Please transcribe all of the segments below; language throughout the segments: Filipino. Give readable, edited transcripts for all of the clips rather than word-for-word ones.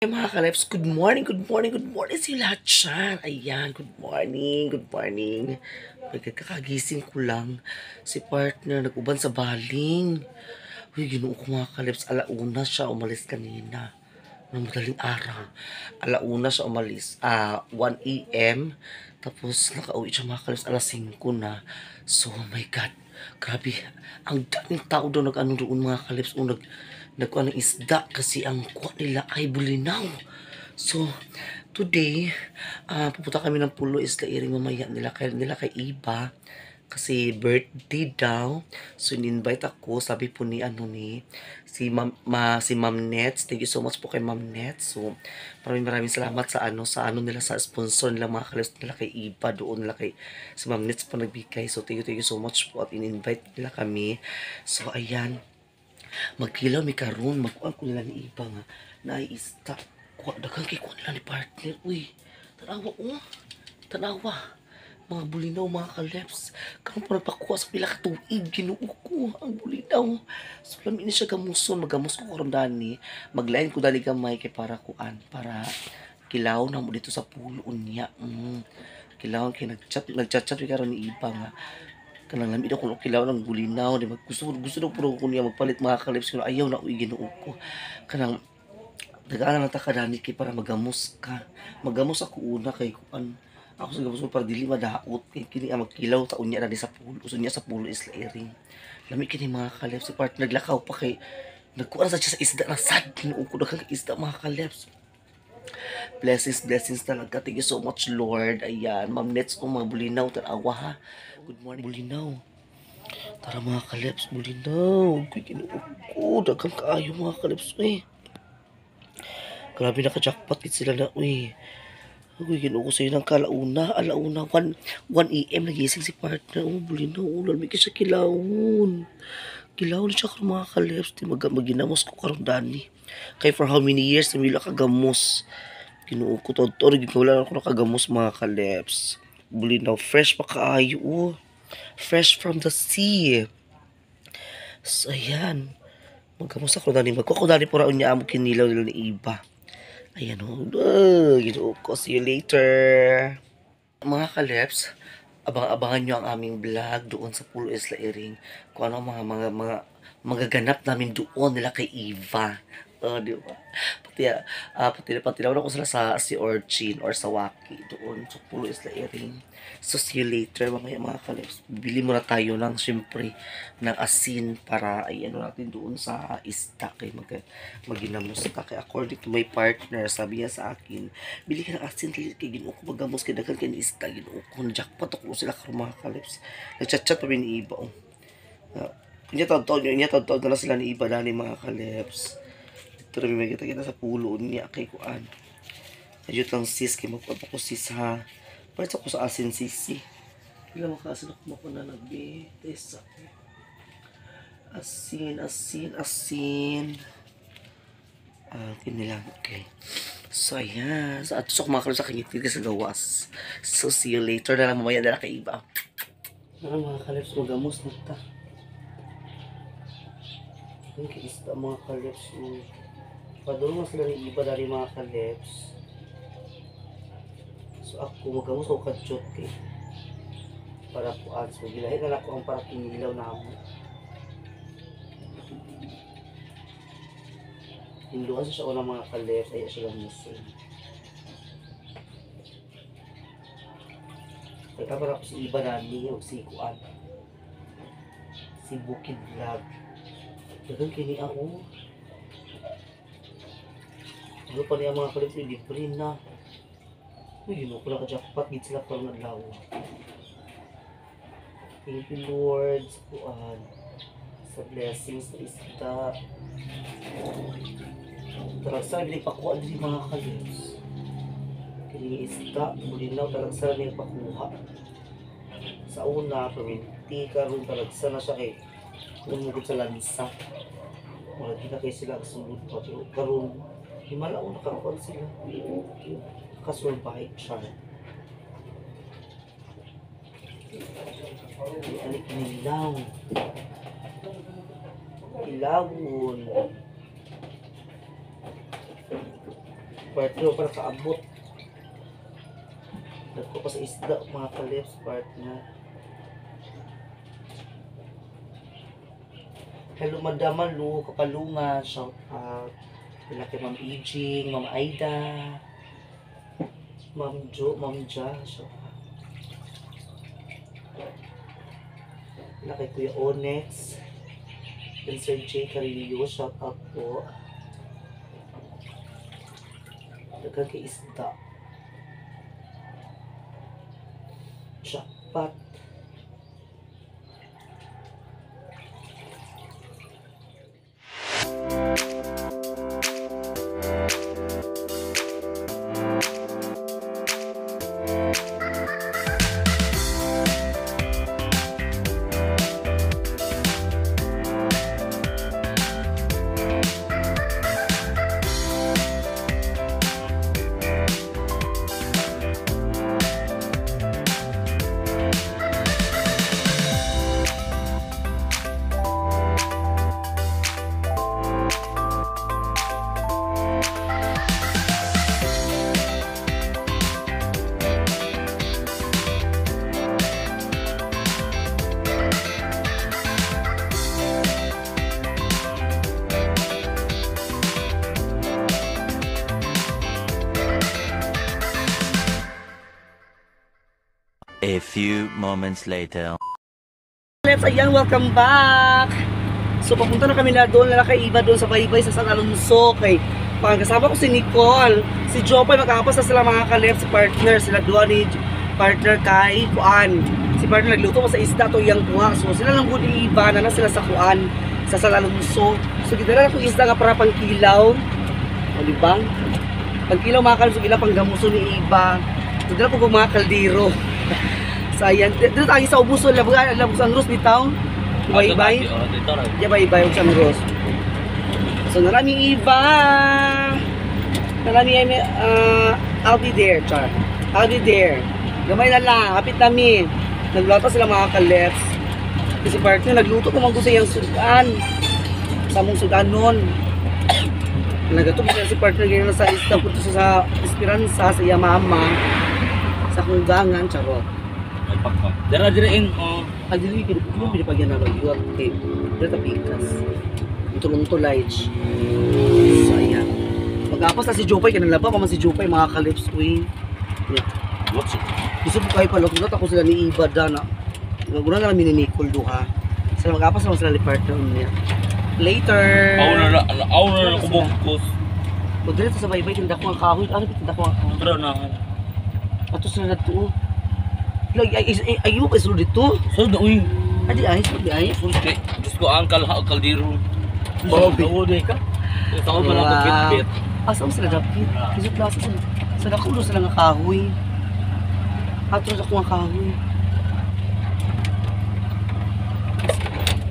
Mga ka-lives, good morning, good morning, good morning sa lahat dyan. Ayan, good morning, good morning. Pagkakagising ko lang, si partner nag-uban sa baling. Uy, ginoo ko mga ka-lives, alauna siya umalis kanina. Ng madaling araw. Alauna siya umalis, 1 a.m. Tapos nakauwi siya mga ka-lives, alas 5 na. So, oh my God, grabe. Ang daming tao daw nag-ano doon mga ka-lives. Nagkuha ng isda kasi ang kuha nila ay bulinaw. So, today, pupunta kami ng Pulo Isla Iring mamaya nila kay Iba kasi birthday daw. So, in-invite ako. Sabi po ni si Ma'am Nets. Thank you so much po kay Ma'am Nets. So, maraming salamat sa nila sa sponsor nila mga kalis nila kay Iba doon nila kay si Ma'am Nets po nagbigay. So, thank you so much po at in-invite nila kami. So, ayan. Magkilaw mi karon magkuan ko nila ni iba nga naiista kuha daghang kay kuha nila ni partner. Uy, tanawa mga bulinaw mga kaleps karon pa nagpakuha sa pila ka tuig Ginoo ko ang bulinaw. So lami ni siya gamuson magamos ko karon dani maglain ko dali gamay kay para kuan para kilaw na mo dito sa pulo niya. Kilaw kay nagchat mi karon ni iba nga kanang lamig ako kilaw ng bulinaw di ba gusto daw puro ko niya magpalit mga kalips pero ayaw na uy Ginoo ko kanang dagaan na ta kadani kay para magamos ako una kay kuan ako sa gamos ko para dili madaot kay kini ang magkilaw taon niya na sa pulo uso niya sa pulo Isla Iring lami kini mga kalips si part naglakaw pa kay nagkuan sa siya sa isda na sad Ginoo ko daghang isda mga kalips. Blessings talaga. Thank you so much, Lord. Ayan, Ma'am Nets, mga bulinaw, tarawa ha. Good morning, bulinaw. Tara mga kalips, bulinaw. Kuy, kinuog ko. Dagang kaayo mga kalips, eh. Grabe naka-jackpot kit sila na, uy. Uy, kinuog ko sa'yo ng alauna, 1 a.m. nagising si partner. Oh, bulinaw, lamig siya kilawon. Kilawon siya karon mga kalips. Di maginamos ko karon dani. Kay for how many years, namila kagamos. Ginoo ko to wala ako nakagamos mga kaleps. Bulinaw fresh pa kaayo. Oh. Fresh from the sea. So ayan. Magkamos ako dani magkuko dani pura unya amo kinilaw nila ni iba. Ayan oh. Ginoo ko. See you later. Mga kaleps, abang-abangan nyo ang aming vlog doon sa Pulo Isla Iring. Kung ano ang mga magaganap namin doon nila kay Eva. Di ba? Pati na ko sila sa si Orchin or sa Waki doon sa Pulo Isla Iring. So, see you later mamaya mga kalips. Bili muna tayo ng syempre ng asin para ay ano natin doon sa isda kay maginamos ka kay according to my partner sabi niya sa akin bili ka ng asin dili kay Ginoo ko magamos kay daghan kay ni isda Ginoo ko jackpot ako sila karon mga kalips. Nagchat-chat pa ni iba oh. Inya taon na sila ni iba dani mga kalips. Pero may kita sa pulo niya kay kuan. Ayot lang sis kay magpapa ko sis ha. Palit ako sa asin sisi. Wala makaasin ako makuna nagbitis. Asin. Kinilang. Okay. So, ayan. So, atos ako makakaroon sa kanyang sa gawas. So, see you later na lang mamaya na lang kay iba. Mga kalips, magamos na ta. Ang kiista mga kalips. Padulong sila ni iba dari mga kalips. So ako magamos ako kadjot kay para po so gilahi na ako ang para kinilaw na mo. Hinduan siya una mga kalips ay siya musin. Kaya para ko si iba nani o si kuan. Si Bukid Vlog. Dagan kini ako. Ano pa niya mga kalips ni libre na. Uy, Ginoo ko lang ka-jackpot. Gid sila parang naglaw. Thank you, Lord. Sa blessings na isda. Tarag sa nila ipakuha din mga kalips. Kini isda, bulinaw, tarag sa nila ipakuha. Sa una, paminti, karoon tarag sa na siya kay umugod sa lansa. Wala di na kayo sila kasunod pa. Pero karoon, himala ko nakakuha sila. Kasurvive siya. Alik nilaw. Ilawon. partner para kaabot. Dagko pa sa isda mga kalips partner. Hello Madam Lu, Kapalungan, shout out. Wala kay Ma'am Ijing, Ma'am Aida, Ma'am Jo, Ma'am Ja, shout out. Wala kay Kuya Onyx, and Sir J. Carillo, shout out po. Dagan kay isda. Jackpot. A few moments later. Let's ayan, welcome back. So papunta na kami na doon, kay Iba doon sa baybay sa San Alonso. Kay kasama ko si Nicole, si Jopay, magkakapas na sila mga kalips partner. Sila doon ni partner kay Kuan. Si partner nagluto ko sa isda to yang kuha. So sila lang good Iba na sila sa Kuan sa San Alonso. So gidala na ko isda nga para pang kilaw. O di ba? Pang kilaw mga kalips, gila pang gamuso ni Iba. So dala po mga kaldero. Sayang, dito tayo sa ubuso, labos ang Ros bitaw. Baybay. Yeah, baybay ang Ros. So naraming Iba. Naraming I'll be there, char. I'll be there. Gamay na lang, hapit namin. Nagluto sila mga kalips. Kasi partner, nagluto ko mang gusto yung sudan. Sa mong sudan nun. Nagato ko si partner ganyan sa isda po sa Esperanza, sa Yamama. Sa Kunggangan, charot. Dira-dirain Adili ko pinapagyan na lang yung tape. Dito tapikas. Ito lights. So ayan. Mag-apas na si Jopay, kanalaba pa man si Jopay mga kalips queen. Yeah. Gusto po kayo pala, kung ako sila ni Iba na. Guna na namin ni Nicole duha. Sila mag-apas naman sila ni partner niya. Later! Ako na kumukos. Kung dito sa baybay, tinda ko ang kahoy. Ano tinda ko ang kahoy? Pero na. Ato sila na to. Ay mo pa isulo dito. So na uy. Adi ay. Fulke. Diyos ko ang kaldero. Bobby. Ka. Ito ko pala ko bit-bit. Asa mo sila dapit? Kasi plasa sila. Sa nakulo sila nga kahoy. Ato sa kuha kahoy.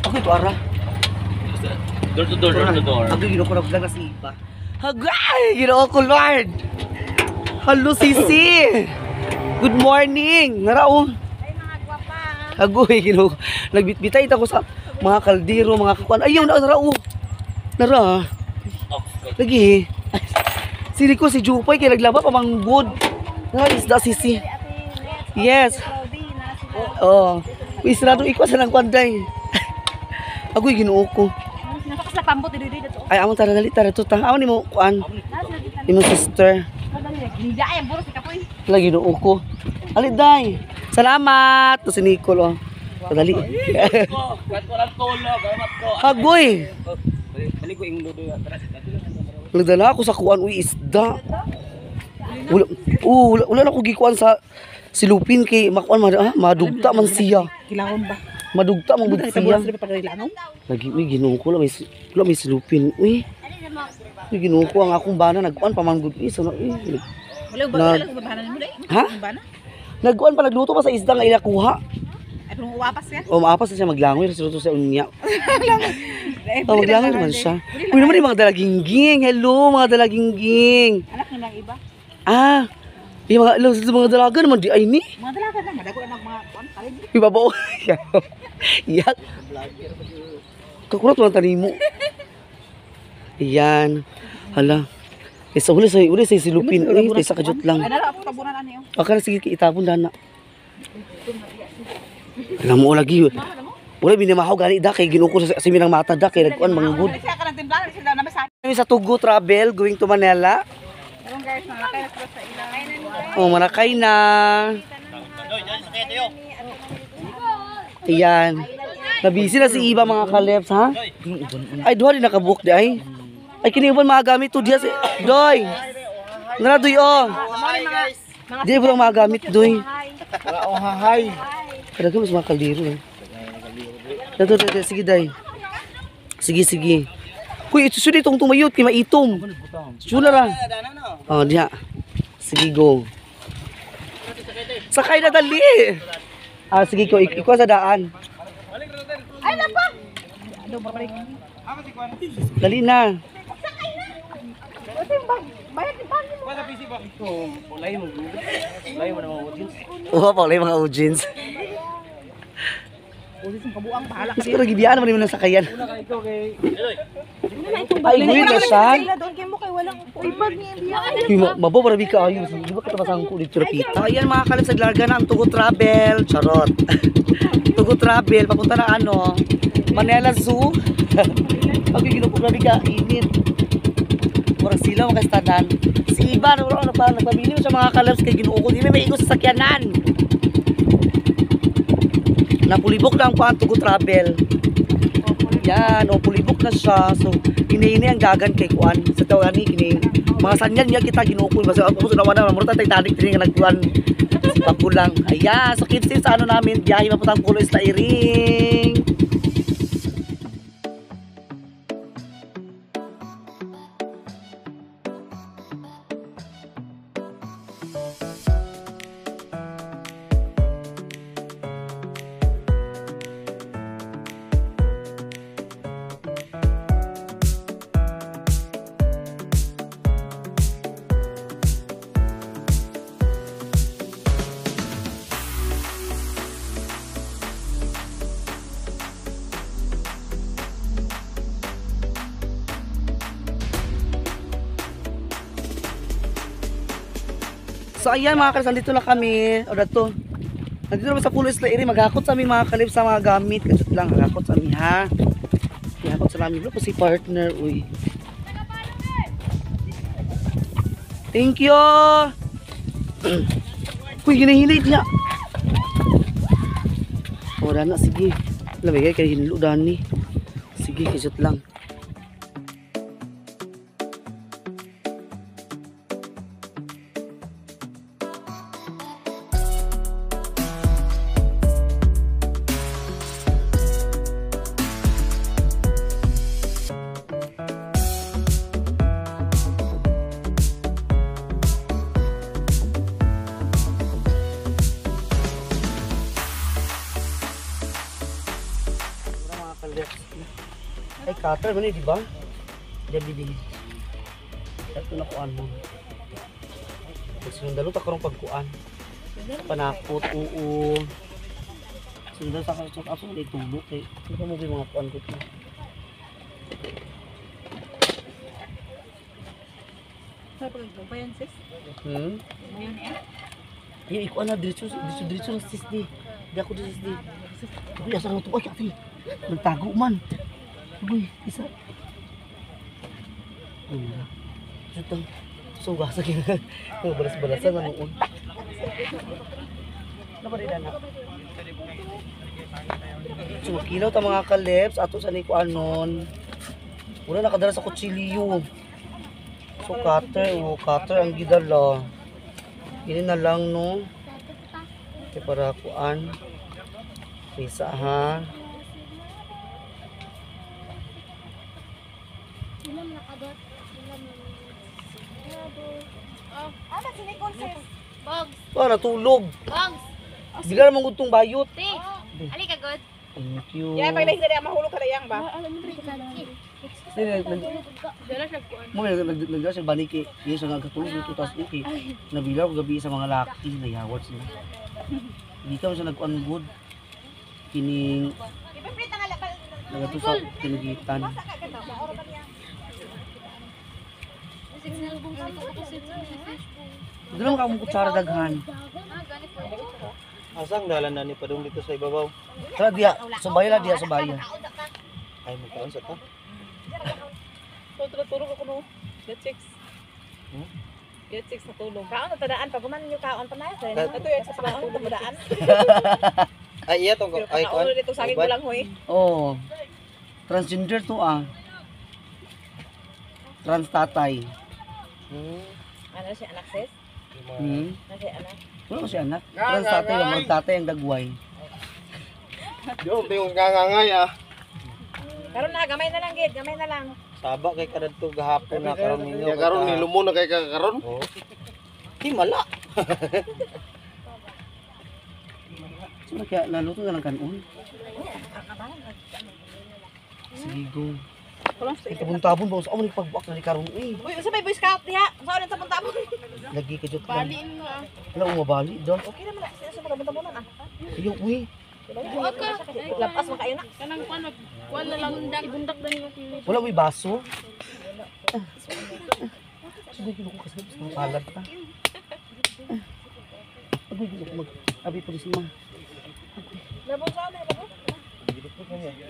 Ako ito ara. Door to door. Ako ginoo ko na si Iba. Hagay! Ginoo ko Lord! Hello Sisi! Good morning! Narao! Ay mga gwapa! Agoy, ginoo. Nagbitbitay ito ko sa mga kaldero, mga kakuan. Ayaw na, narao! Nara! Lagi. Sili ko si Jupay, kaya naglaba pa mang good. Nara, isda Sisi. Yes. Oo. Isrado ikaw sa nang kwanday. Agoy, ginoo ko. Nakakas na pambot dito dito. Ay, amon tara dali tara to ta. Amon nimo kuan. Imong sister. Ginida ay buro si kapoy. Lagi no ko. Ali day. Salamat to si Nicole. Dali. Kat ko lang tulog, amat ko. Agoy. Balik ko ing ludo ya. Nagdala ako sa kuan uy isda. Wala na ko gikuan sa silupin kay makuan madugta man siya. Kilawon ba? Madugta man bud siya. Pagkailangaw. Lagi uy ginoo ko wala may silupin. Uy ginoo ko ang akong bana nagkuan pa man gud so Wala ba bahanan mo dai? Ha? Nagkuan pa nagluto pa sa isda nga ilakuha. Ay kung uwapas yan. O maapas na siya maglangoy kasi luto sa unya. Maglangoy naman siya. Uy naman yung mga dalagingging. Hello mga dalagingging. Anak ni lang iba. Ah. Yung mga dalaga naman di ay ni. Mga dalaga na madago na mga kuan kalig. Ibabao. Yak. Kakurat lang tani mo. Ayan. Hala. Isa uli sa silupin. Uy, isa kajut lang. Ay, nara, ako tabunan ano yun. Okay, sige, itapon na na. Alam mo, lagi. Wala, binamahaw gani da. Kay ginuko sa siminang mata da. Kay nagkuhan, mga good. Siya ka ng timplahan, sila na may sa Kami sa Tugu Travel, going to Manila. Ayun guys, malaki na sa ilang. Oh, Marakay na. Ayan. Nabisi na si Iba mga kaleps, ha? Ay, doon rin nakabook di ay. Ay, kiniuban mga gamit to diya si... Doy! Nga doy, oh! Di ba lang mga gamit, doy? Oh, hahay. Kada mas mga kaldero, eh. Dato, sige, day. Sige. Kuy, ito sudi itong tumayot, kaya maitom. Sula ra. Oh, diya. Sige, go. Sakay na dali. Ah, sige ko, ikaw sa daan. Ay, napa! Ano, babalik. Dali na. Kasi bayad ni Pangin. Ulay mo. Ulay mo na mga audience. Oo, Paulay mga audience. Ulis yung kabuang bahala. Siguro gibiyaan naman yung sakayan. Ikaw kay... Ay, good na siya. Sila doon kayo mo kay walang ibag niya biya. Uy, mabo para ka ayos. Di ba katabasang ko dito pita? Ayan mga kalip, sa larga na ang Tugu Travel. Charot. Tugu Travel, papunta na ano, Manila Zoo. Pag ginupo grabe ka, init. Murag sila makastanan. Si Iba, nagpabili mo sa mga kalip kay ginuko. Di may ikot sa sakyanan. Napulibok na ang kuhan Tugu Travel. Yan, o pulibok na siya. So, ini ang dagan kay kuan. Sa tawagan ni kini mga sanyan niya kita ginukoy. Basta ako sa naman na murta Titanic din nga nagkuan. Si Papulang. Ayan, so keep safe sa ano namin. Biyahe maputang Pulo Isla Iring. So ayan mga kalip, nandito na kami. O dato. Nandito naman sa Pulo Isla Iring. Maghakot sa aming mga kalip sa mga gamit. Kansot lang, maghakot sa amin ha. Maghakot sa namin. Wala pa si partner. Uy. Thank you. Uy, ginahilit niya. Wala na, sige. Lamigay kay hinlo dani. Sige, kansot lang. Ay, cutter man eh, di ba? Diyan. Ito na kuan mo. Sinundalo ta karong pagkuan. Panakot, oo. Sinundalo ta karong aso na itulog eh. Ano mo mga kuan ko ito? Sa pagod ba yan, sis? Ngayon eh? Ay, ikuan na, diretso na sis di. Di ako di sis di. Uy, asa nga ito? Ay, ati. Nagtago man. Uy, isa. Sutang. Suga sa kina. Balas-balasan na noon. Ano ba rin na? So, kilaw ta mga kaleps. Ato sa ni kuanon. Wala nakadala sa kutsilyo. So, cutter ang gidala. Ini na lang, no? Okay, para kuan. Isa, ha? Ano, sinikon, sis? Bogs, Ah, natulog. Bogs, Bila naman gutong bayot. te. Ali ka good. Thank you. Yan, pag hindi na mahulog ka na yan ba? Dala siya kuan. Mo nagdala sa baniki. Yes, ang katulog nito tas iki. Nabila ko gabi sa mga laki na yawat sila. Hindi ka sa nagkuan good. Kining Ipipita nga lapal. nagato sa kinagitan. Dito lang ka mong kutsara daghan. Asang dalan na ni padung dito sa ibabaw. Tara diya, subaya la diya, subaya. Ay magkaon sa ta. So, tulog ako no. Get chicks. Get chicks na tulog. Kaon na tadaan. Pag kumain nyo kaon pa na yun. Ito yung sa kaon na tadaan. Ay iya tong Pero ay kaon ulit ito saging ko lang hoy. Oh. Transgender to ah. Trans tatay. Ano siya anak sis? Hmm. Ano siya anak? Wala si anak. Trans tatay lang, mga tatay ang dagway. Yo, yung ngangangay ah. Karon na gamay na lang gid, gamay na lang. Saba kay kadto gahapon na karon ninyo. Ya karon ni lumo na kay karon. Oh. Himala. So kaya naluto ka ng kanon. Sige go. Kulang sa Tabon-tabon ba sa amo ni pagbuak na ni karon eh. Uy, sa may boy scout diha. Sa ulit tapon-tapon. Lagi ka jud. Baliin mo ah. Wala mo mabali do. Okay naman na. Sila sa tapon-taponan ah. Ayo uy. Lapas mo kayo na. Kanang kuan kuan na lang ibundak na niyo kini. Wala may baso. Sige ko kasi sa palad ta. Agoy ko mag abi pulis ma. Labong sa amin ako.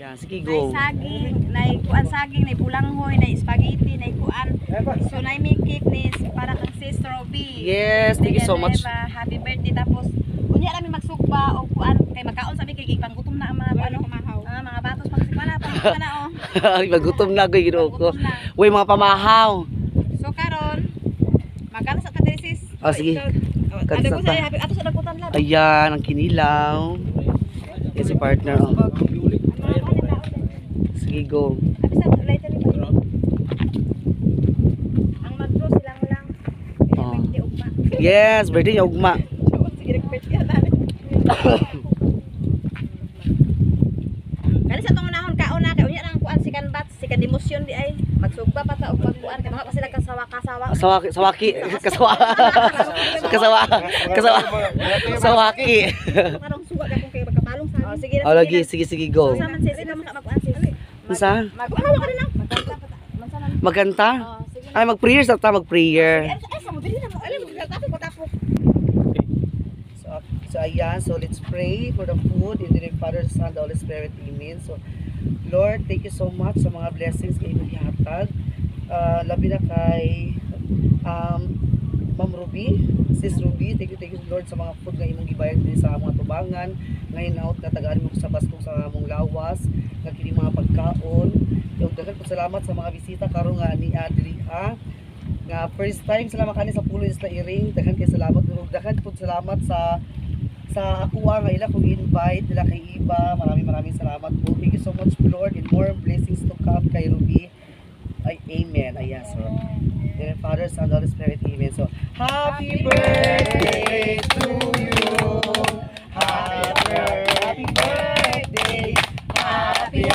Yan, sige Nay go. saging, nay kuan saging, nay pulanghoy, nay spaghetti, nay kuan. So nay may cake ni para kang sis Robbie. Yes, thank you so much. Happy birthday tapos unya namin magsugba o kuan kay magkaon sa mi kay panggutom na ang mga ano kumahaw. Mga batos pagsikwa na panggutom na oh. Ay, magutom na ko ginoo ko. Gutom na. Uy, mga pamahaw. So karon magkano sa kadresis? Ah, sige. Ano ko sa happy ato sa dagutan lang. Ayan, ang kinilaw. Yan si partner. Oh. Sige, go. Abi sa lighter ni ba? Ang mag-draw silang lang. Oh. Birthday ugma. Yes, birthday niya ugma. Sige nag-birthday na namin. Kani sa tong unahon kaon na kay unya nang kuan si kanbat, si kanimosyon di ay magsugba pa ta og pagkuan kay mga pa sila kasawa-kasawa. Sawaki. Sawaki. Parang suwa ka kung kay magkapalong sa. Oh, sige na. Oh, lagi, sige, go. Sa man sis, ikaw makakuan sis. Sa? Magkuhawa ka rin na. Magkanta pa ta. Man sa man. Magkanta? Oh, sige. Ay, mag-prayer sa ta, mag-prayer. Ay, sa mo dili na mo. Alam mo tapos tapos. So ayan, so let's pray for the food in the name of Father, Son, the Holy Spirit, Amen. So Lord, thank you so much sa mga blessings kayo ihatag. Labi na kay Ma'am Ruby, Sis Ruby, thank you Lord sa mga food nga imong gibayad din sa mga tubangan. Ngayon out na tagaan mo sa Pasko sa among lawas, nga kini mga pagkaon. Yung daghan po salamat sa mga bisita karon nga ni Adri nga first time salamat kani sa Pulo Isla Iring. Daghan kay salamat ug daghan po salamat sa akuha nga ila kung invite nila kay Iba. Maraming salamat po. Thank you so much Lord and more blessings to come kay Ruby. Ay, amen. Ayan, so in the Father, Son, Holy Spirit, amen. So, happy birthday to you. Happy birthday. Happy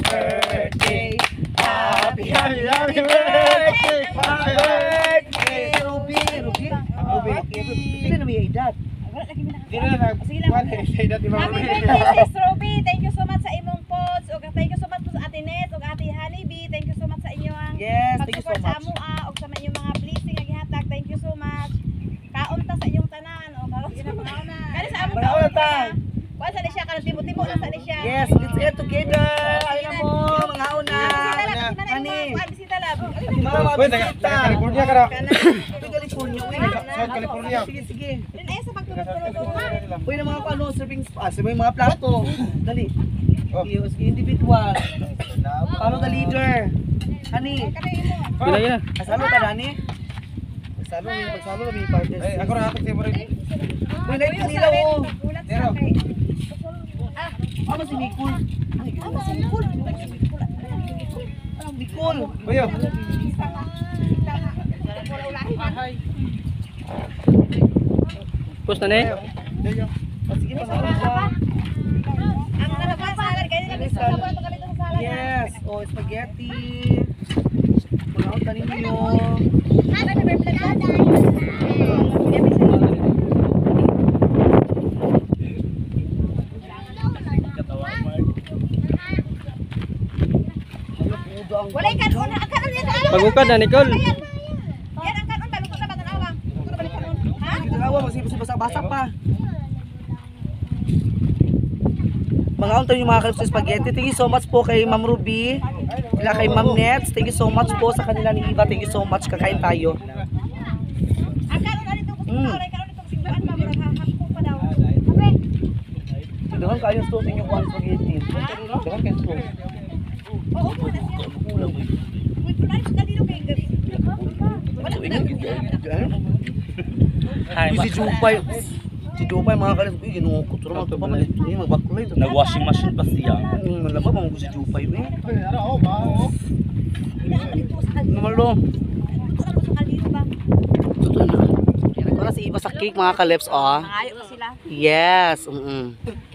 birthday. Happy birthday. Happy birthday. Ruby. Hindi na may edad. Wala lagi mi na. Dili na. Sige lang. Happy birthday sis Robbie. Thank you so much sa imong pods ug thank you so much po sa Ate Nes ug Ate Honeybee. Thank you so much sa inyong Yes, thank you so pag-support sa much. amua ug sa inyong mga blessing nga gihatag. Thank you so much. Kaon ta sa inyong tanan o karon sige na na. Kani sa among Mangaon ta. Kuan sa ni siya karon timo-timo na sa ni siya. Yes, let's get together. Ayun na mo, mga una. Ani. Kuan bisita lab. Mama, Pwede ka California ka ra. Ito California. Uy, South California. Sige. Din ay sa pagtulog-tulog. Uy, na mga ano, serving spots. May mga plato. Dali. Sige, individual. Paano ka leader? Hani. Gila. Kasalo ka, Dani? Pagsalo kami partners. Ay ako ra ato favorite. Uy, na kanila oh. Ulat sa kay. Ano si Nicole? Ano si Nicole? Ano Nicole? Kuya. Post na ni. Sige, pasalo ka. Ang nalabas salad kay nila gusto sa kami sa salad. Yes. Oh, spaghetti. Mga utan ninyo. Happy birthday. Walay kan una akalan niya. Pagukad na Nicole. pa. Mga unta yung mga kalipso spaghetti. Thank you so much po kay Ma'am Ruby. Kila kay Ma'am Nets. Thank you so much po sa kanila ni Iva. Thank you so much. Kakain tayo. Ang karon na dito ko sa karon dito simbahan ba murag hapko pa daw. Doon kayo sto sa inyong kuhan spaghetti. Doon kayo sto. Oo po na siya. Uy, kunay sa dito kay gabi. Uy, si Jupay. Si Jupay mga kalipso. Uy, ginuha ko. Turo mga pamalit. Magbakulay. Nag-washing machine pa siya. Malaba pa mo si Jupay. Dito sa kaliro. Namalo. Dito sa kaliro ba? Totoo na. Ito na si Iva sa cake mga kalips. Oh. Mangayo na sila. Yes.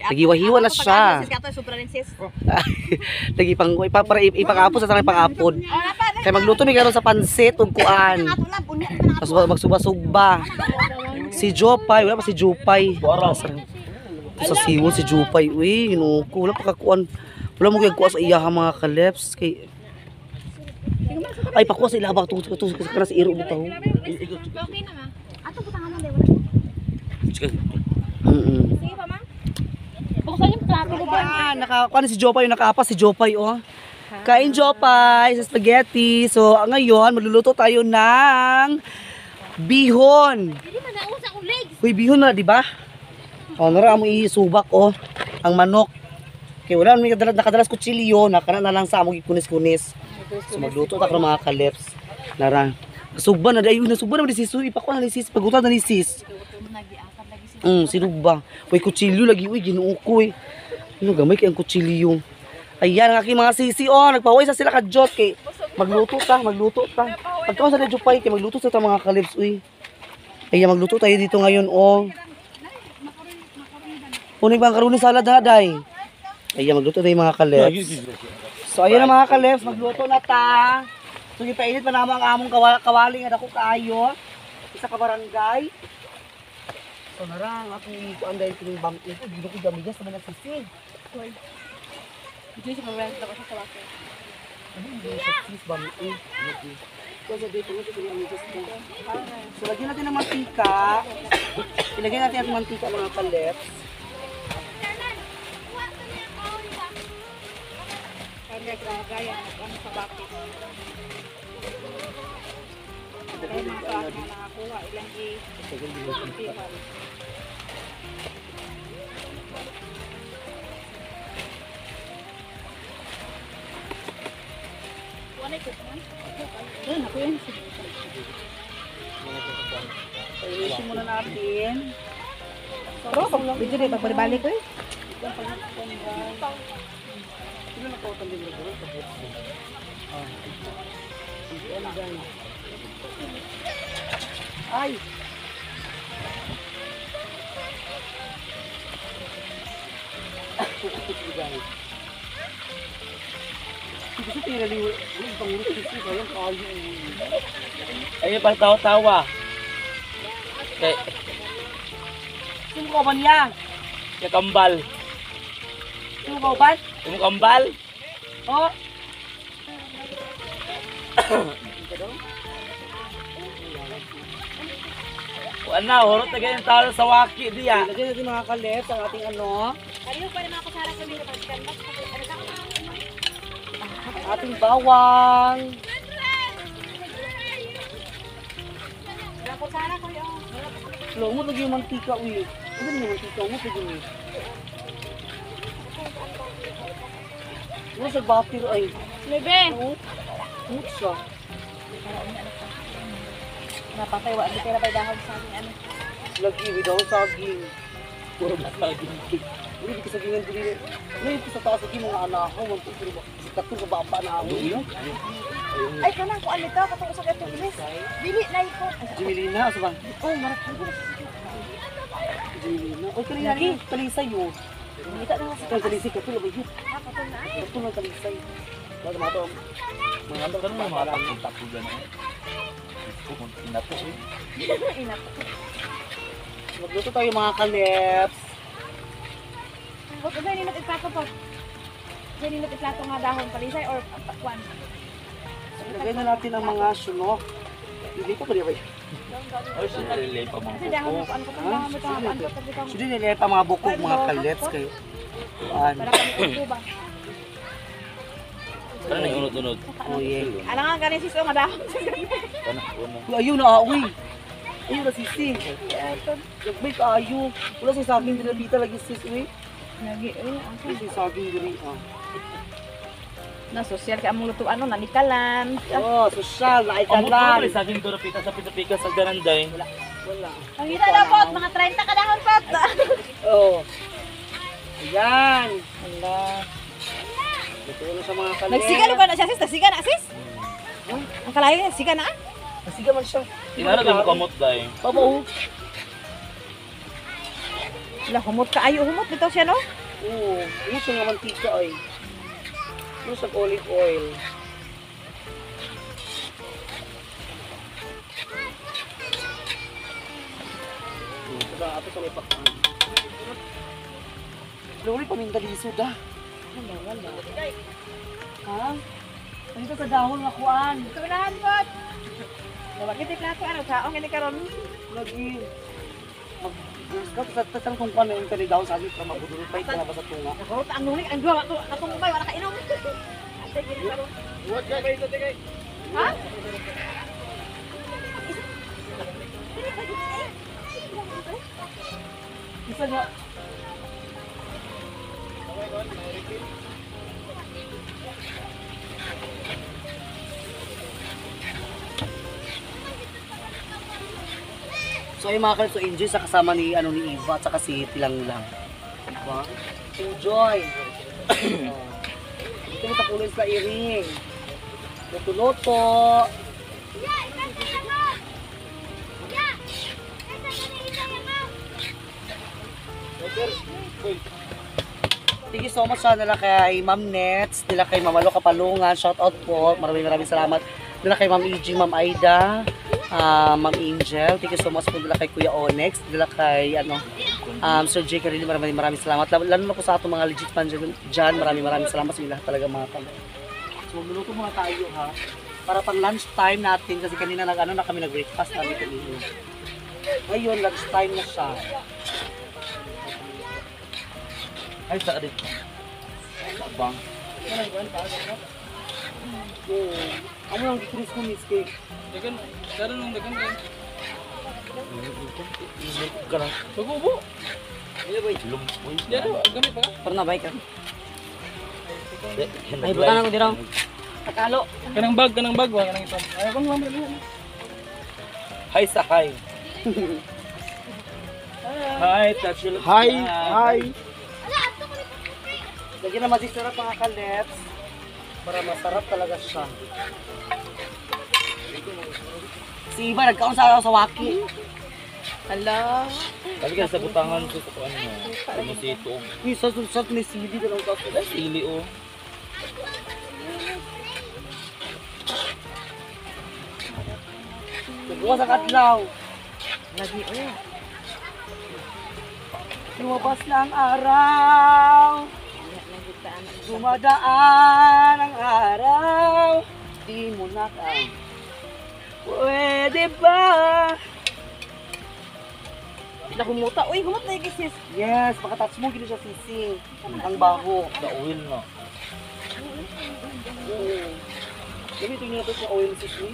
Nagiwa-hiwa na siya. Sis kato sobra rin sis. Lagi pang para ipang-apos sa tanang pang-apod. Kay magluto mi karon sa pansit ug kuan. Ato lang bunya. Tapos magsuba-suba. Si Jopay, wala pa si Jopay. Sa siwo si Jopay. Uy, ginuko wala pa kakuan. Wala mo gyud kuha sa iya mga kalips kay ay pakuha sa ilabak tungod kana sa iro bitaw. Okay na ma. Ato butangan mo dewa. Sige Sige pa ma. Buksan yung plato ko ba? Nakakuha si Jopay, nakaapas si Jopay, oh. Kain Jopay sa spaghetti. So, ngayon, magluluto tayo ng bihon. Hindi man nausa kong legs. Uy, bihon na, di ba? O, nara mo isubak, oh. Ang manok. Kaya wala naman nakadalas kutsilyo, nakana na lang sa among kunis-kunis. So, magluto tayo mga kalips. Nara. Nasugba na, ayun, nasugba na, sis. Uy, pakuha na, sis. Pagutan na ni sis. Sinugba. Uy, kutsilyo lagi. Uy, ginuukoy. Ano, gamay kay ang kutsilyo. Ayan, ang aking mga sisi, oh. Nagpaway sa sila ka-jot. Kay magluto ta. Pagkaon sa Jopay, kay magluto sa mga kalips. Uy. Ayan, magluto tayo dito ngayon, oh. Puning bang karunin salad na, day. Ayan, magluto tayo mga kalips. So, ayan na mga kalips. Magluto na ta. So, ipainit pa naman ang among kawaling at ako kaayo. Isa ka barangay. So, narang akong kuan dahil kining bang ito. Dito ko damigas naman ang sisi. Hindi siya mawala ko sa water. Ano yung sis bang ito? So, dito ko damigas ko. So, lagyan natin ng mantika. Ilagay natin ang mantika mga kalips. Kaya gaya ano sa bakit. Kaya mga kaano nakakuha ilang Ayusin muna natin. Pero pag video din pagbalik ko eh. Ay! Gusto tinaliw. Ang pangulit dito kayang kayo. Ayun pa tawa-tawa. Kay Sino ka ba niya? kay kambal. Sino ka ba? Yung kambal. Oh! Ano, horot na ganyan talo sa waki diya. Lagyan natin mga kalips ang ating ano. Ayun pa naman ako sa harap sabihin kapag canvas Ang ating bawang. Ako sana ko yung Lo mo lagi yung mantika, uy. Ano yung mantika mo? Pwede mo. Ano sa batir ay? Bebe. Ano siya? napatay wa di kaya pa dahon sa ating ano. Lagi, without saging. Puro ba saging? Hindi ka sagingan dili. Ngayon ko sa taas lagi mga anak ko. Magpupuro ba? Sa katong sa baba na ako. Ay kanang ko alita katong sa katong ilis. Dili na iko. Jimilina, sa ba? Oh, marak ko. Jimilina. Oy, kanina lagi. Talisay yun. Kita na sa Talisay ka tulo ba yun? katong na. Ito lang talisay. Wala mato. Mga ano ka naman, mga takong tako dyan. Inato eh. Inap. Magluto tayo mga kalips. Wag ba ni nagplato pa. Dili na plato nga dahon palisay or kwan. Lagay na natin ang mga sunok. Hindi pa ba Ay, sinalilay pa mga Kasi dahon buko. ko ano ko tanda mo ta ano ta bitaw. Sino nila pa mga bukog, mga kalets kayo? Kuan. Para kami ubo ba. Ano na yung unod-unod? Oh, yeah. Ano nga ganin sis o nga dahon. Ano? Una. Uy, ayun na, uy. Ayun na, sisi. Nagbay ka, ayun. Wala si saging dinapita lagi, sis, uy. Lagi eh. Wala si saging diri, ah. Na social kay among lutuan no nanikalan. Oh, sosyal, Ang buto naikalan. rin sa akin doon pita sa pita-pika sa Daranday. Wala. Ang kita na pot mga 30 ka dahon pot. Oh. Ayan. Hala. Ito na sa mga kalets. Nagsigalo ka na siya sis, nagsiga na sis. Ang kalayo nagsiga na. Nasiga man siya. Inara din mo kamot dahil. Pabaw. Wala humot ka ayo humot dito siya no. Oo. Ano siya nga mantika ay. Ano sa olive oil. Ito ato sa may pakpan. Lori paminta di suda. Ha? Dito sa dahon na kuan. Tunahan pot. Bakit plato ano sa ang ini karon? Lagi. Mag sa tatang kung paano yung tali daw sa akin para mabudulot pa ito sa tunga. Nakarot ang nuling ang duwa katong bay wala ka inom. Ate gini karon. Ha? Isa nga. So yung mga kalito, enjoy sa kasama ni Eva at saka si Tilang lang. Diba? Enjoy! Dito mo sa kulay sa iring. Loto-loto. Thank you so much nila kay Ma'am Nets, nila kay Ma'am Alo Kapalungan, shout out po. Maraming salamat. Nila kay Ma'am EG, Ma'am Aida, Ma'am Angel. Thank you so much po nila kay Kuya Onyx, nila kay Sir J. Carilli. Maraming salamat. Lalo na po sa atong mga legit fans dyan. Maraming salamat sa inyo lahat talaga mga kami. So magluluto muna tayo ha. Para pang lunch time natin kasi kanina na kami nag-breakfast na dito dito. Ngayon lunch time na siya. Ay, sa adik. Bang. Amo lang gitulis ko miss cake. Dagan, dagan nung dagan kayo. Ka lang. Bago-ubo. Ano ba? Lumpoy. Yan, gamit pa ka? Para na bike ka. Ay, buta na ko dirang. Takalo. Kanang bag, wala kanang ito. Ay, bang lamang. Hi sa hi. Hi, touch your lips. Hi. Lagyan na masisarap mga kalets. Para masarap talaga siya. Si Iba nagkaon sa waki. Hello. Sabi ka sa butangan ko sa ano. Ano si ito. Uy, sa ni CD ka lang tapos. Ay, sili oh. Nagbukas ang adlaw. Lagi oh. Lumabas na ang araw. Dumadaan ang araw. Di mo na ka. Pwede ba? Nakumuta. Uy, humot na sis. Yes, pagka-touch mo, gino siya sising. Ang baho. Sa oil na. Gamitin nyo na ito sa oil sising.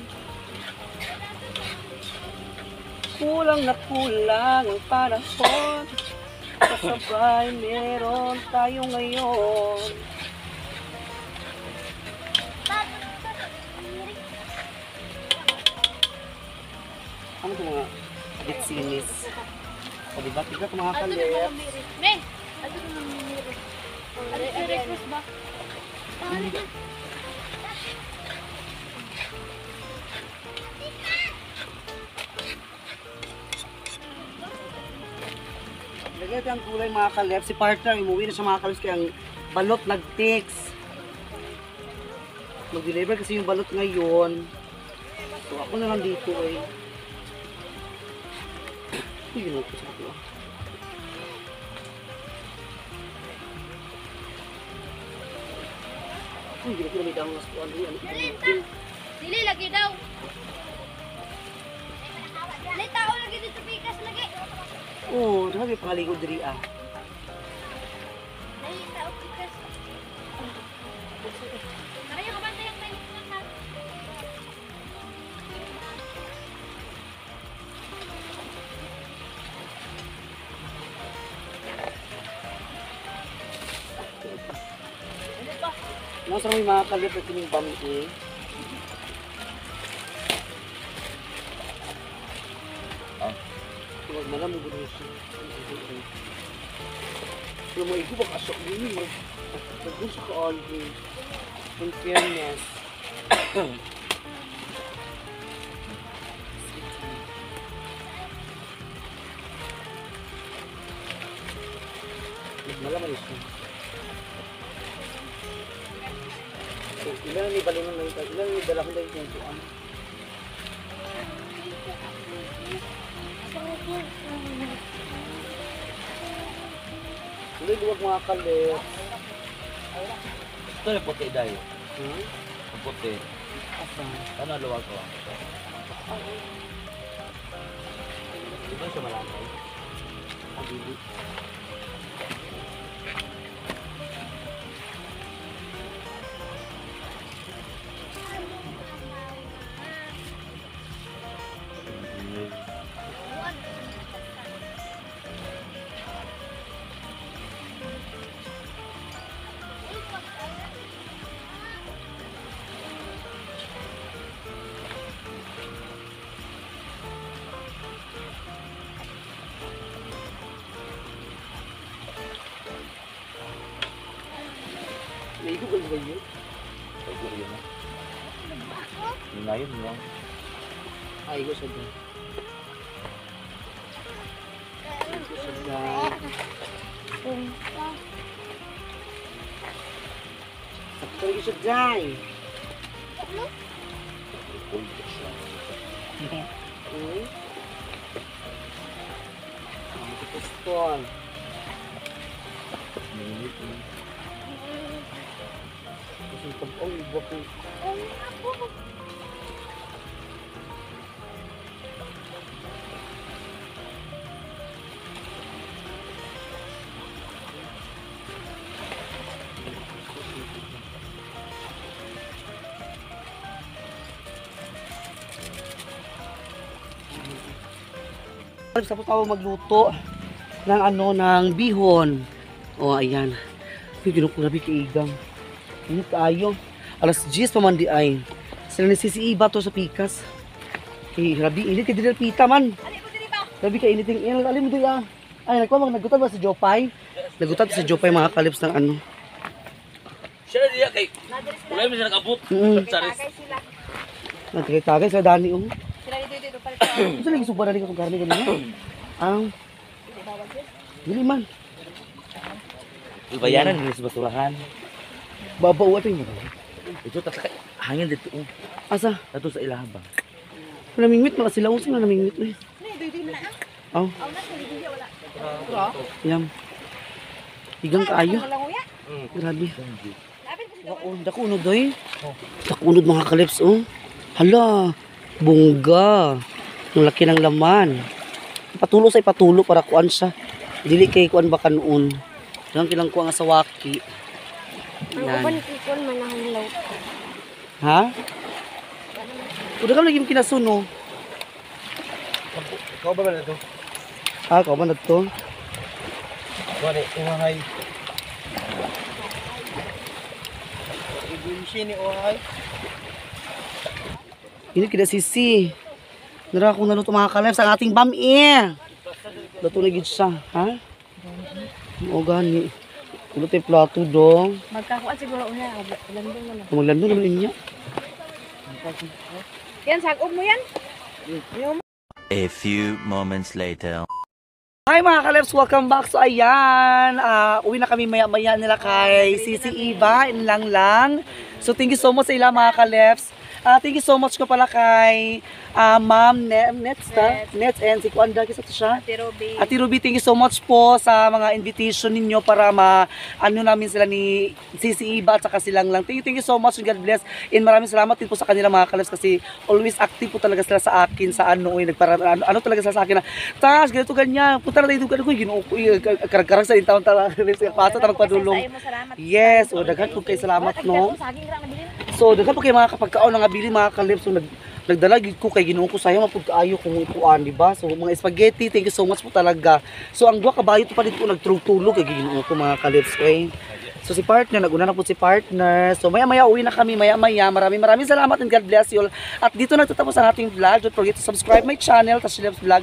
Kulang na kulang ang panahon. Kasabay meron tayo ngayon. Ano ito mga bitsinis? O diba? Tignan ito mga kalit. Men! Ano naman yung meron? Ano yung request ba? Lagyan natin ang gulay mga kalep. Si partner, umuwi na siya mga kalep kaya ang balot nag-text. Mag-deliver kasi yung balot ngayon. So ako na lang dito eh. Uy, yun ako sa ito. Uy, yun ako na may dahong nas ko. Ano yan? Dili, lagi daw. Oo, grabe pangaligo diri ah. Nasa may mga kalip at kining bami eh. Huwag malam mo gulo siya. Pero mo ito baka asok din mo. Nagdun sa ka-algo. In fairness. Malam mo siya. Ilan ni balingon na ito? Ilan ni dala ko na ito? Hindi luwag mga kalip. Ito yung puti dahil. Ang puti. Ano luwag ko? Ito siya malangay. Abili. Naigugal ba yun? Pag-uri yun na. Yun lang. Ay, ko sa dyan. Ay, ko sa dyan. Sakto rin ko sa dyan. Piston. Kasi pag-ong iba po. Tapos tayo magluto ng ng bihon. O ayan. Yung ginukunabi kaigang. Init kaayo. Alas 10 pa man di ay. Sila nisisiiba to sa pikas. Kay rabi init kay dili pita man. Rabi kay initing inal alim mo diya. Ay nagutad ba sa Jopay? Nagutad sa Jopay mga kalips ng ano. Siya na diya kay... Wala mo siya nag-abot. Saris. Nagtagay sa dani oh. Sila dito pa Gusto lagi suba na rin kung karne ganun. Ang dili man. Ibayaran nila sa basurahan. Babaw ato mo. Ito tataka hangin dito. Asa? Dato sa ilahaba. Namingwit mga sila using na namingwit eh. Oh. Yam. Igang kaayo. Grabe. Dako unod doy. Dako unod mga kalips oh. Hala, bungga. Ang laki ng laman. Patulo sa ipatulo para kuan siya. Dili kay kuan baka noon. Lang kilang kuan nga sa waki. Ang uban kikon manahanglaw. Ha? Udah ka lagi kinasuno. Ikaw ba na ito? Ah, kau ba na to? Wala, umahay. Ibunsi ni umahay. Ini kita sisi. Nara akong naluto mga kalem sa ating bami. Luto na gid siya, ha? O gani. Luto yung plato dong. Magkakuan siguro una. Landong mo na. Maglando naman niya. Yan, sagom mo yan. A few moments later. Hi mga kaleps, welcome back. So ayan, uwi na kami maya-maya nila kay Sisi Iba, inlang lang. So thank you so much sa ila mga kaleps. Thank you so much ko pala kay Ma'am Nets and si Kuanda kisa to siya. Ate Ruby. Ate Ruby, thank you so much po sa mga invitation ninyo para ano namin sila ni Sisi Iba at saka silang lang. Thank you so much and God bless. And maraming salamat din po sa kanila mga kalabs kasi always active po talaga sila sa akin sa ano talaga sila sa akin na tas ganito ganyan. Punta na tayo doon ko Ginoo ko karag-karag sa taon talaga sa pasa ta magpadulong. Yes, o daghan po kay salamat no. So daghan po kay mga kapagkaon nga bili mga kalabs so nagdala gid ko kay Ginoo ko sayang mapud kaayo kung ikuan di ba? So mga spaghetti, thank you so much po talaga. So ang duha ka bayo to pa dito nagtulog kay Ginoo ko mga kalabs okay. So si partner, naguna na po si partner. So maya-maya uwi na kami, maya-maya. Maraming salamat and God bless you all. At dito nagtatapos ang ating vlog. Don't forget to subscribe my channel, Tashlev's Vlog.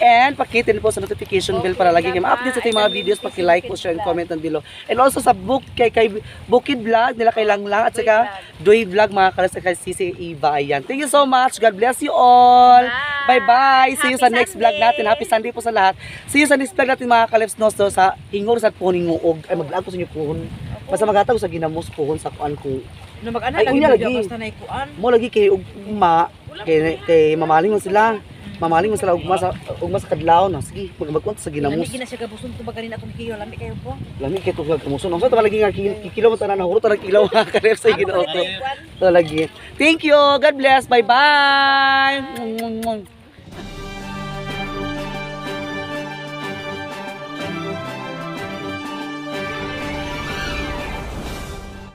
And pakitin po sa notification bell para lagi kayo ma-update sa ating mga videos. Paki-like po, share, and comment down below. And also sa kay Bukid Vlog, nila kay Langlang, at saka Doy Vlog, mga kalas kay Sisi Iva. Ayan. Thank you so much. God bless you all. Bye-bye. See you sa next vlog natin. Happy Sunday po sa lahat. See you sa next vlog natin mga kalefs no. So sa hingor sa puning muog. Ay mag-vlog po sa inyo puhon. Basta magataw sa ginamos puhon sa kuan ko. No mag-ana Ay, lagi unya lagi. basta na ikuan. Mo lagi kay ugma. Kay mamaling mo sila. Mamaling mo sila ugma sa kadlaw na. Sige, magkuan sa ginamos. Lami na siya gabuson ko ba ganina akong kiyo. Lami kayo po. Lami kay tugag kamuson. Ang sa lagi nga kilo mo tanan huro tanang kilaw mga kalefs sa ginoo ko. So lagi. Thank you. God bless. Bye-bye.